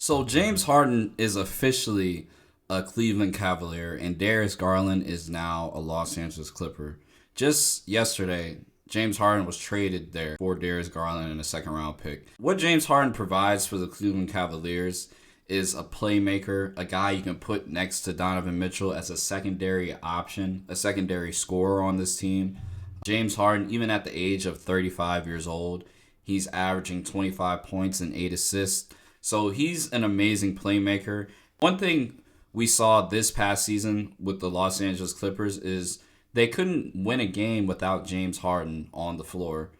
So James Harden is officially a Cleveland Cavalier, and Darius Garland is now a Los Angeles Clipper. Just yesterday, James Harden was traded there for Darius Garland in a second round pick. What James Harden provides for the Cleveland Cavaliers is a playmaker, a guy you can put next to Donovan Mitchell as a secondary option, a secondary scorer on this team. James Harden, even at the age of 35 years old, he's averaging 25 points and 8 assists. So he's an amazing playmaker. One thing we saw this past season with the Los Angeles Clippers is they couldn't win a game without James Harden on the floor.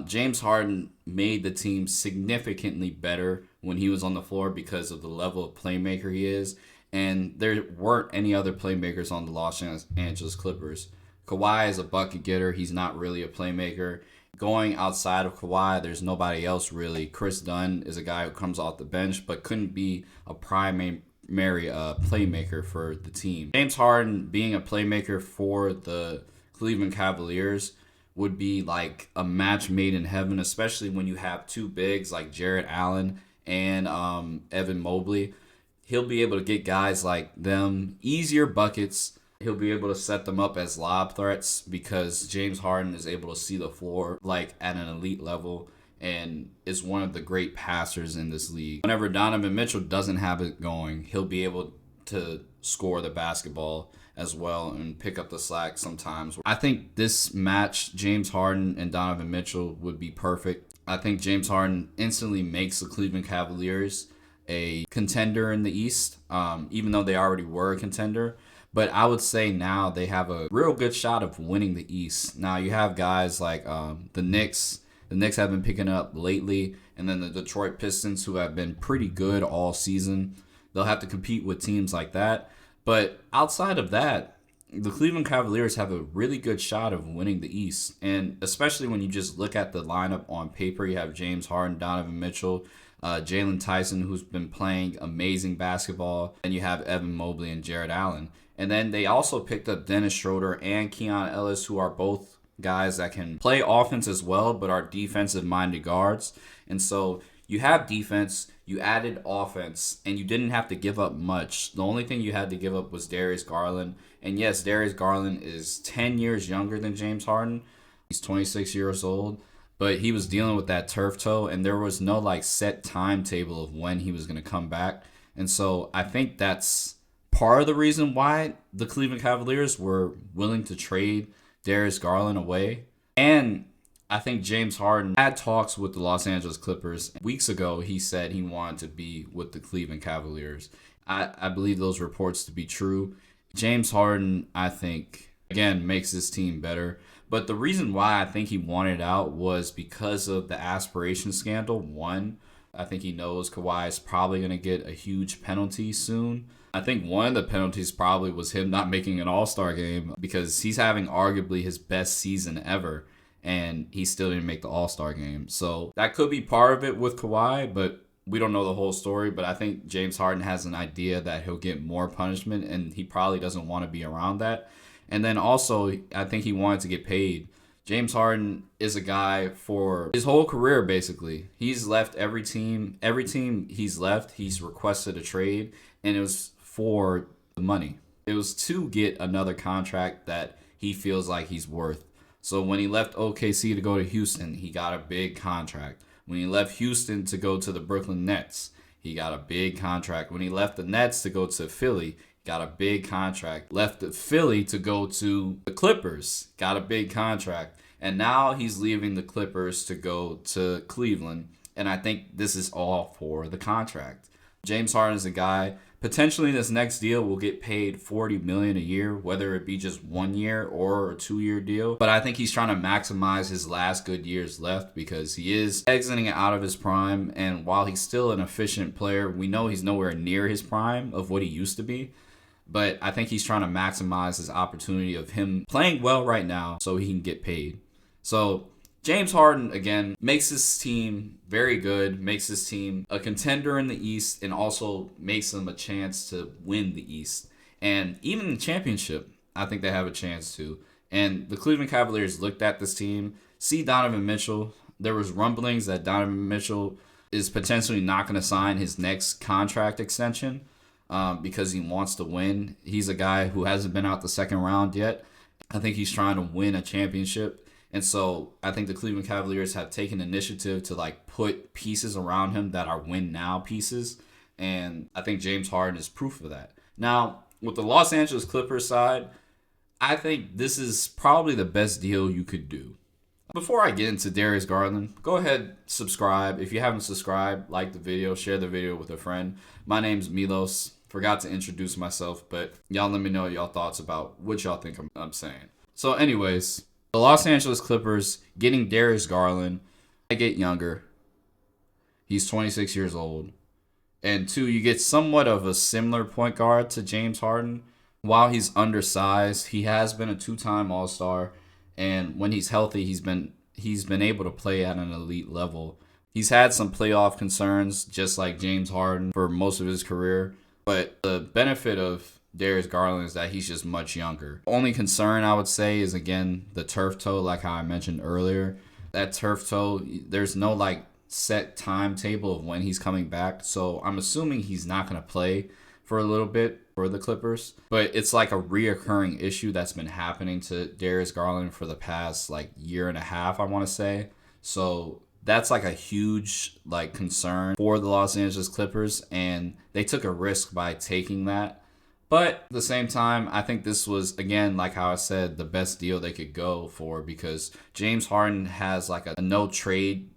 James Harden made the team significantly better when he was on the floor because of the level of playmaker he is. And there weren't any other playmakers on the Los Angeles Clippers. Kawhi is a bucket getter. He's not really a playmaker. Going outside of Kawhi, there's nobody else really. Chris Dunn is a guy who comes off the bench but couldn't be a primary playmaker for the team. James Harden being a playmaker for the Cleveland Cavaliers would be like a match made in heaven, especially when you have two bigs like Jarrett Allen and Evan Mobley. He'll be able to get guys like them easier buckets. He'll be able to set them up as lob threats because James Harden is able to see the floor like at an elite level and is one of the great passers in this league. Whenever Donovan Mitchell doesn't have it going, he'll be able to score the basketball as well and pick up the slack sometimes. I think this match, James Harden and Donovan Mitchell, would be perfect. I think James Harden instantly makes the Cleveland Cavaliers a contender in the East, even though they already were a contender. But I would say now they have a real good shot of winning the East. Now you have guys like the Knicks. The Knicks have been picking up lately. And then the Detroit Pistons, who have been pretty good all season. They'll have to compete with teams like that. But outside of that, the Cleveland Cavaliers have a really good shot of winning the East. And especially when you just look at the lineup on paper, you have James Harden, Donovan Mitchell, Jalen Tyson, who's been playing amazing basketball. And you have Evan Mobley and Jarrett Allen. And then they also picked up Dennis Schroeder and Keon Ellis, who are both guys that can play offense as well, but are defensive-minded guards. And so you have defense, you added offense, and you didn't have to give up much. The only thing you had to give up was Darius Garland. And yes, Darius Garland is 10 years younger than James Harden. He's 26 years old, but he was dealing with that turf toe, and there was no set timetable of when he was going to come back. And so I think that's part of the reason why the Cleveland Cavaliers were willing to trade Darius Garland away. And I think James Harden had talks with the Los Angeles Clippers. Weeks ago, he said he wanted to be with the Cleveland Cavaliers. I believe those reports to be true. James Harden, I think, again, makes this team better. But the reason why I think he wanted out was because of the aspiration scandal. One, I think he knows Kawhi is probably going to get a huge penalty soon. I think one of the penalties probably was him not making an All-Star game because he's having arguably his best season ever, and he still didn't make the All-Star game. So that could be part of it with Kawhi, but we don't know the whole story. But I think James Harden has an idea that he'll get more punishment, and he probably doesn't want to be around that. And then also, I think he wanted to get paid. James Harden is a guy for his whole career, basically. He's left every team. Every team he's left, he's requested a trade, and it was for the money. It was to get another contract that he feels like he's worth. So when he left OKC to go to Houston, he got a big contract. When he left Houston to go to the Brooklyn Nets, he got a big contract. When he left the Nets to go to Philly, got a big contract. Left Philly to go to the Clippers, got a big contract. And now he's leaving the Clippers to go to Cleveland. And I think this is all for the contract. James Harden is a guy, potentially this next deal will get paid $40 million a year, whether it be just 1 year or a 2-year deal. But I think he's trying to maximize his last good years left because he is exiting out of his prime. And while he's still an efficient player, we know he's nowhere near his prime of what he used to be. But I think he's trying to maximize his opportunity of him playing well right now so he can get paid. So James Harden, again, makes this team very good, makes this team a contender in the East, and also makes them a chance to win the East. And even the championship, I think they have a chance to. And the Cleveland Cavaliers looked at this team, see Donovan Mitchell. There was rumblings that Donovan Mitchell is potentially not going to sign his next contract extension because he wants to win. He's a guy who hasn't been out the second round yet. I think he's trying to win a championship. And so I think the Cleveland Cavaliers have taken initiative to like put pieces around him that are win now pieces. And I think James Harden is proof of that. Now, with the Los Angeles Clippers side, I think this is probably the best deal you could do. Before I get into Darius Garland, go ahead, subscribe. If you haven't subscribed, like the video, share the video with a friend. My name's Milos. Forgot to introduce myself, but y'all let me know y'all thoughts about what y'all think I'm saying. So anyways, the Los Angeles Clippers getting Darius Garland. I get younger. He's 26 years old. And two, you get somewhat of a similar point guard to James Harden. While he's undersized, he has been a two-time All-Star. And when he's healthy, he's been able to play at an elite level. He's had some playoff concerns, just like James Harden, for most of his career. But the benefit of Darius Garland is that he's just much younger. Only concern I would say is, again, the turf toe, like how I mentioned earlier. That turf toe, there's no like set timetable of when he's coming back. So I'm assuming he's not going to play for a little bit for the Clippers. But it's like a reoccurring issue that's been happening to Darius Garland for the past like year and a half, I want to say. So that's like a huge like concern for the Los Angeles Clippers, and they took a risk by taking that. But at the same time, I think this was, again, like how I said, the best deal they could go for, because James Harden has like a no trade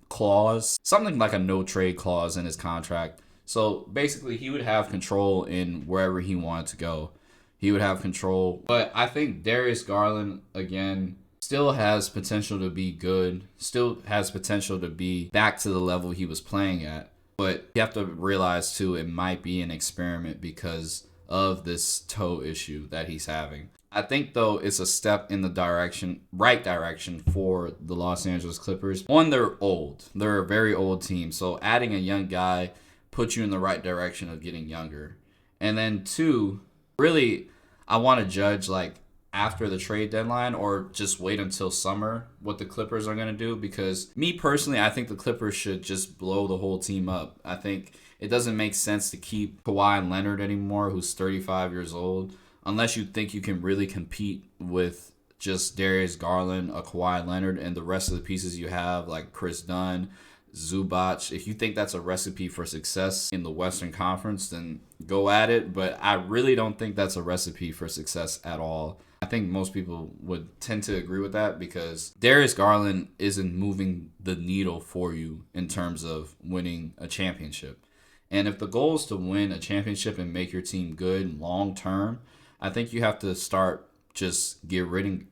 clause, something like a no trade clause in his contract. So basically, he would have control in wherever he wanted to go. He would have control. But I think Darius Garland, again, still has potential to be good, still has potential to be back to the level he was playing at. But you have to realize, too, it might be an experiment because of this toe issue that he's having. I think, though, it's a step in the right direction for the Los Angeles Clippers. One, they're old. They're a very old team. So adding a young guy puts you in the right direction of getting younger. And then two, really, I want to judge, like, after the trade deadline, or just wait until summer what the Clippers are going to do, because me personally, I think the Clippers should just blow the whole team up. I think it doesn't make sense to keep Kawhi Leonard anymore, who's 35 years old, unless you think you can really compete with just Darius Garland, a Kawhi Leonard, and the rest of the pieces you have, like Chris Dunn, Zubac. If you think that's a recipe for success in the Western Conference, then go at it. But I really don't think that's a recipe for success at all. I think most people would tend to agree with that, because Darius Garland isn't moving the needle for you in terms of winning a championship. And if the goal is to win a championship and make your team good long term, I think you have to start just getting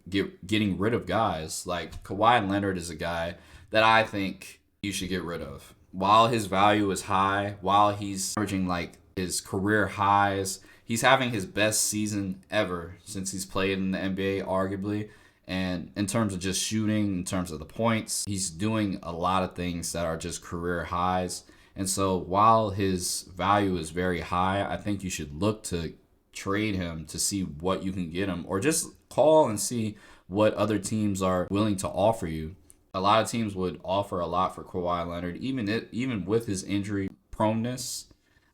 rid of guys. Like Kawhi Leonard is a guy that I think you should get rid of. While his value is high, while he's averaging like his career highs, he's having his best season ever since he's played in the NBA, arguably. And in terms of just shooting, in terms of the points, he's doing a lot of things that are just career highs. And so while his value is very high, I think you should look to trade him to see what you can get him, or just call and see what other teams are willing to offer you. A lot of teams would offer a lot for Kawhi Leonard, even with his injury proneness.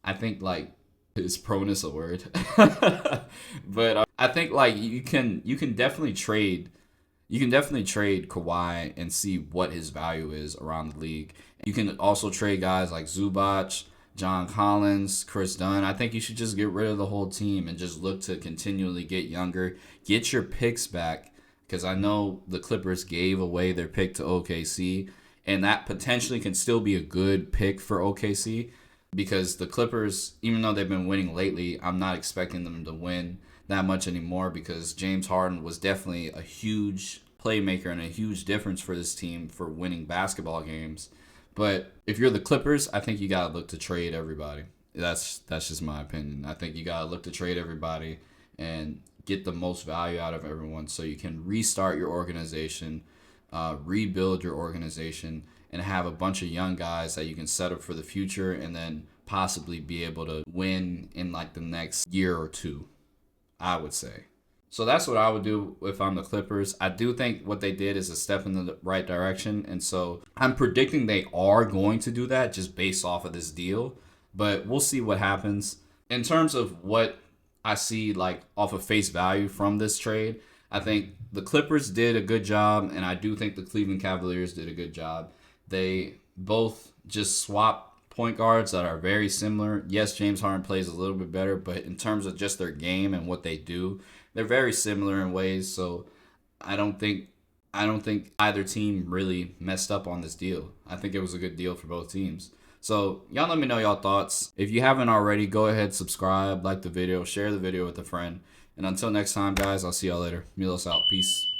I think like, is proneness a word? But I think like you can definitely trade Kawhi and see what his value is around the league. You can also trade guys like Zubac, John Collins, Chris Dunn. I think you should just get rid of the whole team and just look to continually get younger, get your picks back, because I know the Clippers gave away their pick to OKC, and that potentially can still be a good pick for OKC. Because the Clippers, even though they've been winning lately, I'm not expecting them to win that much anymore, because James Harden was definitely a huge playmaker and a huge difference for this team for winning basketball games. But if you're the Clippers, I think you got to look to trade everybody. That's just my opinion. I think you got to look to trade everybody and get the most value out of everyone so you can restart your organization, rebuild your organization, and have a bunch of young guys that you can set up for the future, and then possibly be able to win in like the next year or two, I would say. So that's what I would do if I'm the Clippers. I do think what they did is a step in the right direction. And so I'm predicting they are going to do that just based off of this deal. But we'll see what happens. In terms of what I see like off of face value from this trade, I think the Clippers did a good job, and I do think the Cleveland Cavaliers did a good job. They both just swapped point guards that are very similar. Yes, James Harden plays a little bit better, but in terms of just their game and what they do, they're very similar in ways. So I don't think I don't think either team really messed up on this deal. I think it was a good deal for both teams. So y'all let me know y'all thoughts. If you haven't already, go ahead, subscribe, like the video, share the video with a friend. And until next time, guys, I'll see y'all later. Milos out. Peace.